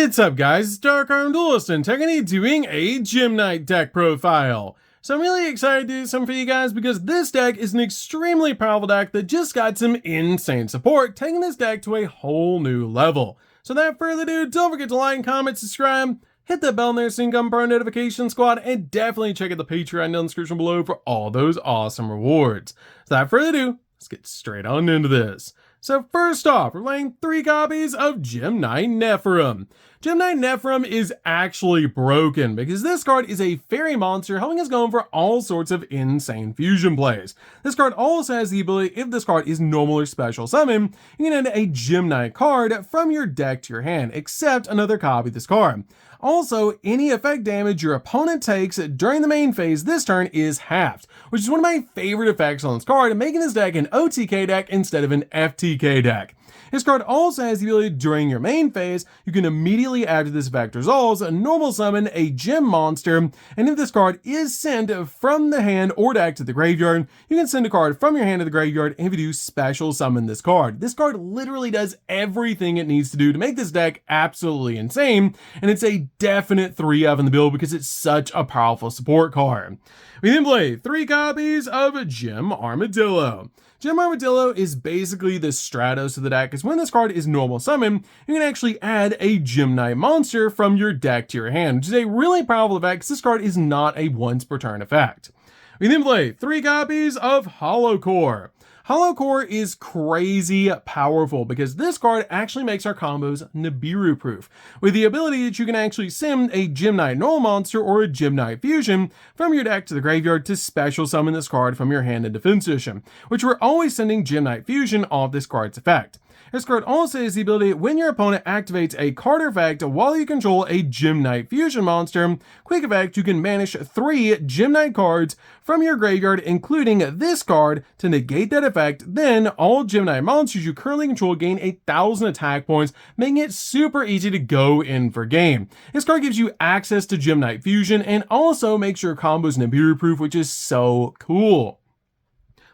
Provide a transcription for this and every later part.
What's up guys, it's DarkArmedDuelist and today doing a Gym Knight deck profile. So I'm really excited to do something for you guys because this deck is an extremely powerful deck that just got some insane support, taking this deck to a whole new level. So without further ado, don't forget to like, comment, subscribe, hit that bell in there so you can become part of the notification squad, and definitely check out the Patreon down in the description below for all those awesome rewards. So without further ado, let's get straight on into this. So first off, we're playing 3 copies of Gym Knight Nephirim. Gym Knight Nephirim is actually broken because this card is a fairy monster helping us go for all sorts of insane fusion plays. This card also has the ability, if this card is normal or special summon, you can add a Gym Knight card from your deck to your hand, except another copy of this card. Also, any effect damage your opponent takes during the main phase this turn is halved, which is one of my favorite effects on this card, making this deck an OTK deck instead of an FTK deck. This card also has the ability during your main phase, you can immediately after this effect resolves, normal summon a gym monster, and if this card is sent from the hand or deck to the graveyard, you can send a card from your hand to the graveyard, and if you do, special summon this card. This card literally does everything it needs to do to make this deck absolutely insane, and it's a definite 3-of in the build because it's such a powerful support card. We then play 3 copies of Gem Armadillo. Gem Armadillo is basically the Stratos of the deck, because when this card is normal summon, you can actually add a Gym Knight monster from your deck to your hand, which is a really powerful effect because this card is not a once per turn effect. We then play 3 copies of Hollow Core. Hollow Core is crazy powerful because this card actually makes our combos Nibiru proof, with the ability that you can actually sim a Gym Knight normal monster or a Gym Knight fusion from your deck to the graveyard to special summon this card from your hand in defense position, which we're always sending Gym Knight fusion off this card's effect. This card also has the ability when your opponent activates a card effect while you control a Gym Knight fusion monster, quick effect, you can banish 3 Gym Knight cards from your graveyard, including this card, to negate that effect. Then all Gym Knight monsters you currently control gain 1,000 attack points, making it super easy to go in for game. This card gives you access to Gym Knight fusion and also makes your combos Nibiru proof, which is so cool.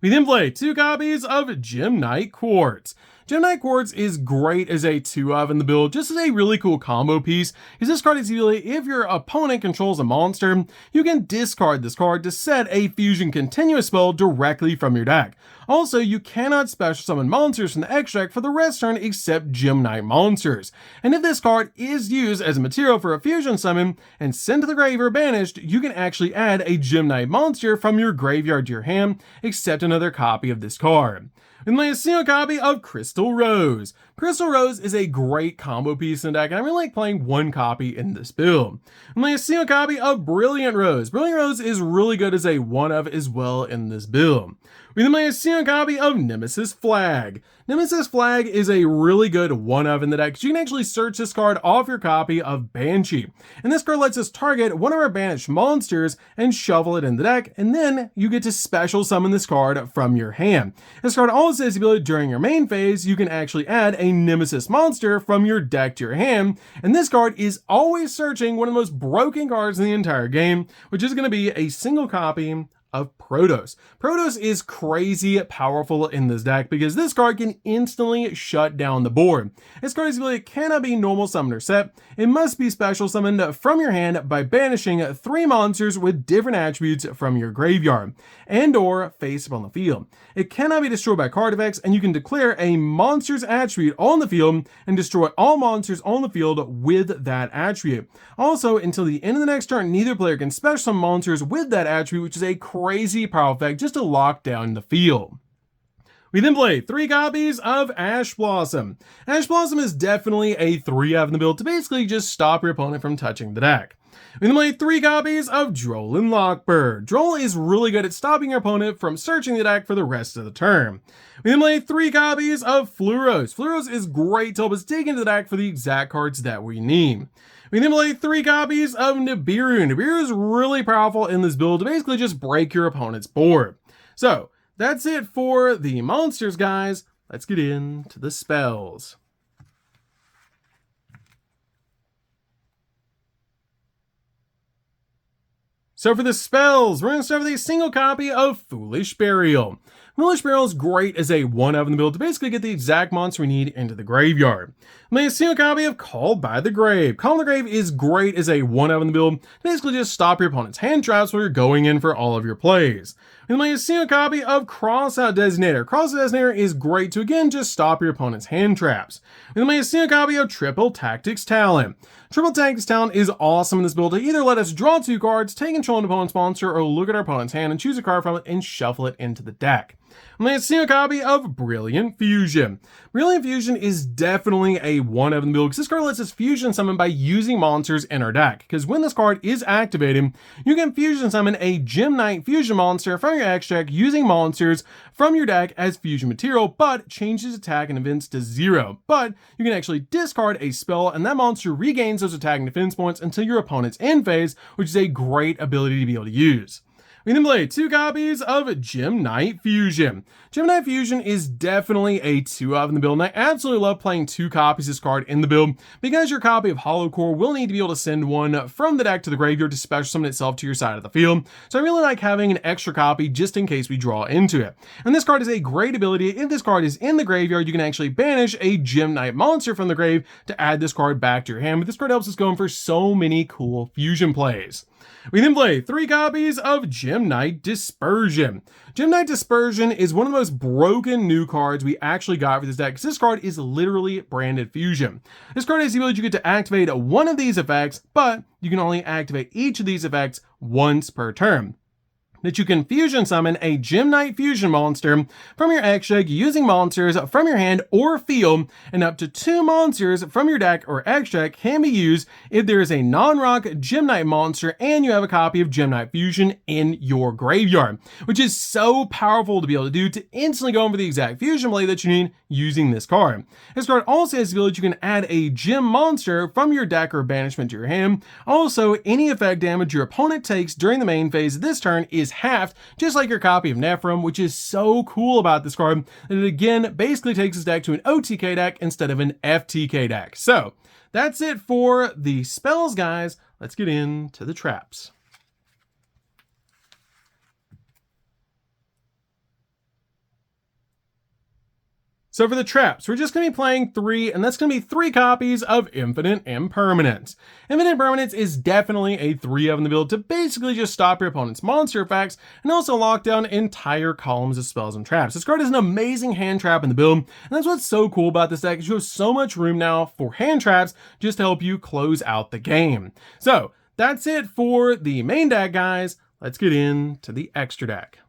We then play 2 copies of Gym Knight Quartz. Gym Knight Quartz is great as a 2-of in the build, just as a really cool combo piece, because this card is the ability, if your opponent controls a monster, you can discard this card to set a fusion continuous spell directly from your deck. Also, you cannot special summon monsters from the extract for the rest turn except Gym Knight monsters. And if this card is used as a material for a fusion summon and sent to the grave or banished, you can actually add a Gym Knight monster from your graveyard to your hand, except another copy of this card. And play a single copy of Crystal Rose. Crystal Rose is a great combo piece in the deck, and I really like playing 1 copy in this build. And play a single copy of Brilliant Rose. Brilliant Rose is really good as a 1-of as well in this build. We then play a single copy of Nemesis Flag. Nemesis Flag is a really good 1-of in the deck because you can actually search this card off your copy of Banshee. And this card lets us target one of our banished monsters and shuffle it in the deck, and then you get to special summon this card from your hand. This card also has the ability during your main phase, you can actually add a Nemesis monster from your deck to your hand, and this card is always searching one of the most broken cards in the entire game, which is going to be a single copy of Protos. Protos is crazy powerful in this deck because this card can instantly shut down the board. This card's ability cannot be normal summoner set. It must be special summoned from your hand by banishing 3 monsters with different attributes from your graveyard and or face up on the field. It cannot be destroyed by card effects, and you can declare a monster's attribute on the field and destroy all monsters on the field with that attribute. Also, until the end of the next turn, neither player can special summon monsters with that attribute, which is a crazy power effect just to lock down the field. We then play 3 copies of Ash Blossom. Ash Blossom is definitely a 3-of in the build to basically just stop your opponent from touching the deck. We then play 3 copies of Droll and Lockbird. Droll is really good at stopping your opponent from searching the deck for the rest of the turn. We then play 3 copies of Fluros. Fluros is great to help us dig into the deck for the exact cards that we need. We then play 3 copies of Nibiru. Nibiru is really powerful in this build to basically just break your opponent's board. So, that's it for the monsters, guys. Let's get into the spells. So for the spells, we're going to start with a single copy of Foolish Burial. Foolish Barrel is great as a 1-of in the build to basically get the exact monster we need into the graveyard. Play a single copy of Called by the Grave. Call the Grave is great as a 1-of in the build to basically just stop your opponent's hand traps while you're going in for all of your plays. We play a single copy of Crossout Designator. Crossout Designator is great to again just stop your opponent's hand traps. We play a single copy of Triple Tactics Talent. Triple Tactics Talent is awesome in this build to either let us draw 2 cards, take control of an opponent's monster, or look at our opponent's hand and choose a card from it and shuffle it into the deck. I'm going to see a copy of Brilliant Fusion. Brilliant Fusion is definitely a 1-of in the build because this card lets us fusion summon by using monsters in our deck. Because when this card is activated, you can fusion summon a Gem Knight fusion monster from your X deck using monsters from your deck as fusion material, but changes attack and defense to 0. But you can actually discard a spell and that monster regains those attack and defense points until your opponent's end phase, which is a great ability to be able to use. We then play 2 copies of Gem Knight Fusion. Gem Knight Fusion is definitely a 2-of in the build, and I absolutely love playing 2 copies of this card in the build because your copy of Hollow Core will need to be able to send one from the deck to the graveyard to special summon itself to your side of the field. So I really like having an extra copy just in case we draw into it. And this card is a great ability. If this card is in the graveyard, you can actually banish a Gem Knight monster from the grave to add this card back to your hand. But this card helps us going for so many cool fusion plays. We then play 3 copies of Gem Knight Dispersion. Gem Knight Dispersion is one of the most broken new cards we actually got for this deck because this card is literally branded fusion. This card has the ability you get to activate one of these effects, but you can only activate each of these effects once per turn. That you can fusion summon a Gem Knight fusion monster from your X deck using monsters from your hand or field, and up to 2 monsters from your deck or X deck can be used if there is a non-rock Gem Knight monster and you have a copy of Gem Knight Fusion in your graveyard, which is so powerful to be able to do to instantly go over the exact fusion play that you need using this card. This card also has the ability you can add a gem monster from your deck or banishment to your hand. Also, any effect damage your opponent takes during the main phase of this turn is halved, just like your copy of Nephrim, which is so cool about this card that it again basically takes this deck to an OTK deck instead of an FTK deck. So that's it for the spells, guys. Let's get into the traps. So for the traps, we're just going to be playing 3, and that's going to be 3 copies of Infinite Impermanence. Infinite Impermanence is definitely a 3-of in the build to basically just stop your opponent's monster effects and also lock down entire columns of spells and traps. This card is an amazing hand trap in the build, and that's what's so cool about this deck is you have so much room now for hand traps just to help you close out the game. So that's it for the main deck, guys. Let's get into the extra deck.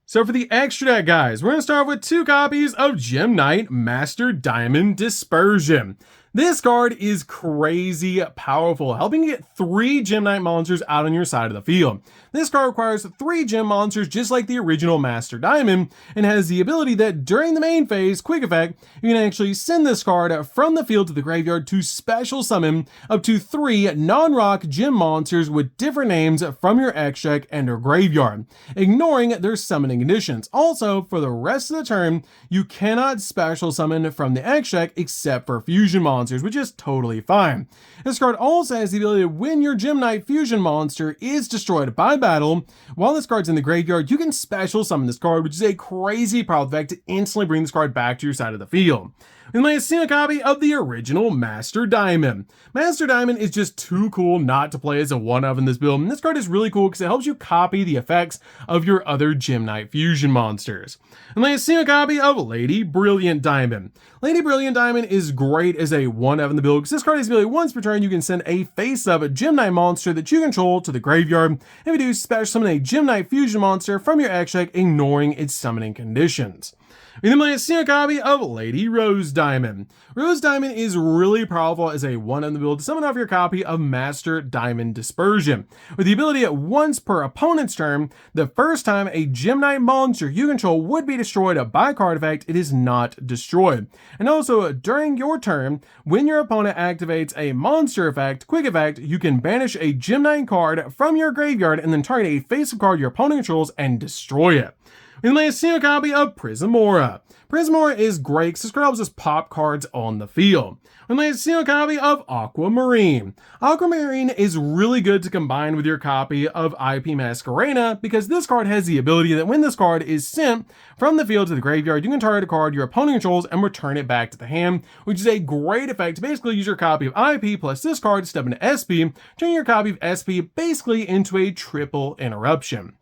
So for the extra deck, guys, we're going to start with 2 copies of Gem Knight Master Diamond Dispersion. This card is crazy powerful, helping you get 3 Gem Knight monsters out on your side of the field. This card requires 3 gem monsters just like the original Master Diamond, and has the ability that during the main phase, quick effect, you can actually send this card from the field to the graveyard to special summon up to 3 non-rock gem monsters with different names from your X deck and or graveyard, ignoring their summoning conditions. Also, for the rest of the turn, you cannot special summon from the X deck except for fusion monsters, which is totally fine. This card also has the ability to, when your Gem Knight fusion monster is destroyed by battle, while this card's in the graveyard, you can special summon this card, which is a crazy powerful effect to instantly bring this card back to your side of the field. We might have seen a copy of the original Master Diamond. Master Diamond is just too cool not to play as a 1-of in this build, and this card is really cool because it helps you copy the effects of your other Gem Knight fusion monsters. And might have seen a copy of Lady Brilliant Diamond. Lady Brilliant Diamond is great as a 1-of in the build because this card has the ability once per turn you can send a face-up Gem Knight monster that you control to the graveyard, and if you do, special summon a Gem Knight fusion monster from your X deck, ignoring its summoning conditions. We then might have seen a copy of Lady Rose Diamond. Rose Diamond is really powerful as a 1 in the build to summon off your copy of Master Diamond Dispersion, with the ability at once per opponent's turn, the first time a Gem Knight monster you control would be destroyed by card effect, it is not destroyed. And also, during your turn, when your opponent activates a monster effect, quick effect, you can banish a Gem Knight card from your graveyard and then target a face-up card your opponent controls and destroy it. We then play a single copy of Prismora. Prismora is great because this card helps us pop cards on the field. We play a single copy of Aquamarine. Aquamarine is really good to combine with your copy of IP Masquerena because this card has the ability that when this card is sent from the field to the graveyard, you can target a card your opponent controls and return it back to the hand, which is a great effect to basically use your copy of IP plus this card to step into SP, turning your copy of SP basically into a triple interruption.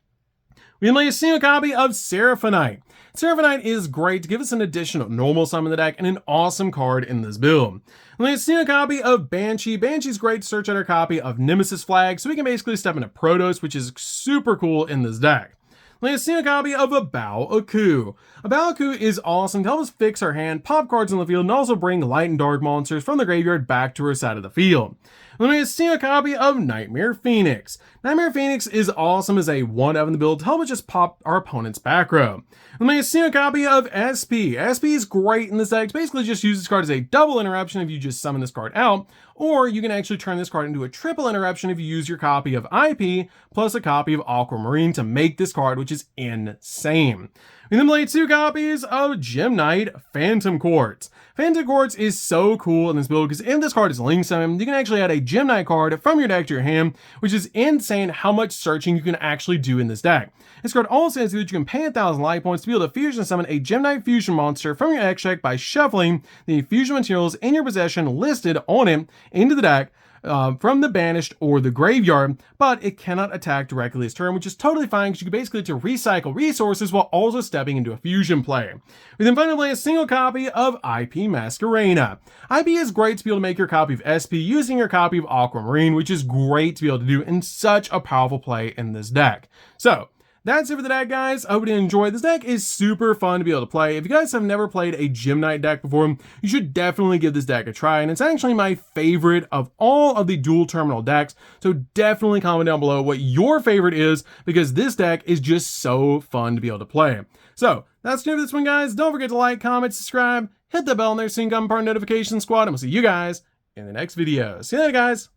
We then play a single copy of Seraphonite. Seraphonite is great to give us an additional normal summon in the deck and an awesome card in this build. We play a single copy of Banshee. Banshee's great to search out our copy of Nemesis Flag, so we can basically step into Protos, which is super cool in this deck. We play a single copy of Abao Aku. Abao Aku is awesome to help us fix our hand, pop cards on the field, and also bring light and dark monsters from the graveyard back to our side of the field. Let me see a copy of Nightmare Phoenix. Nightmare Phoenix is awesome as a 1-of in the build to help us just pop our opponent's back row. Let me see a copy of SP. SP is great in this deck. Basically just use this card as a double interruption if you just summon this card out, or you can actually turn this card into a triple interruption if you use your copy of IP plus a copy of Aquamarine to make this card, which is insane. We then play 2 copies of Gem Knight Phantom Quartz. Phantom Quartz is so cool in this build because if this card is link summoned, you can actually add a Gem Knight card from your deck to your hand, which is insane how much searching you can actually do in this deck. This card also says that you can pay 1,000 life points to be able to fusion summon a Gem Knight fusion monster from your deck check by shuffling the fusion materials in your possession listed on it into the deck from the banished or the graveyard, but it cannot attack directly this turn, which is totally fine because you can basically to recycle resources while also stepping into a fusion play. We then finally play a single copy of IP Masquerena. IP is great to be able to make your copy of SP using your copy of Aquamarine, which is great to be able to do in such a powerful play in this deck. So, that's it for the deck, guys. I hope you enjoyed. This deck is super fun to be able to play. If you guys have never played a Gem Knight deck before, you should definitely give this deck a try, and it's actually my favorite of all of the dual terminal decks, so definitely comment down below what your favorite is, because this deck is just so fun to be able to play. So, that's it for this one, guys. Don't forget to like, comment, subscribe, hit the bell in there so you can become part of the notification squad, and we'll see you guys in the next video. See you later, guys.